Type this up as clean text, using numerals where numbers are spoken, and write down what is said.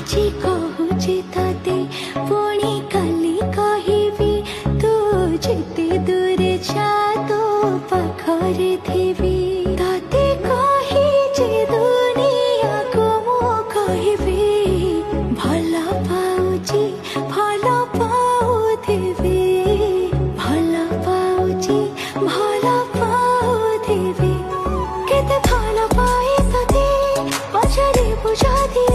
আজি কହୁছি তোতে পুଣି কালি কহিবি তু যেতে দূরে যা তো পাখরে থিবি তোতে কহি যে দুনিয়াକୁ ମୁଁ କହିବି ଭଲ ପାଉଛି ଭଲ ପାଉଥିବି ଭଲ ପାଉଛି ଭଲ ପାଉଥିବି କେତେ ଭଲ ପାଇ ତତେ ପଚାରିବୁ ଯଦି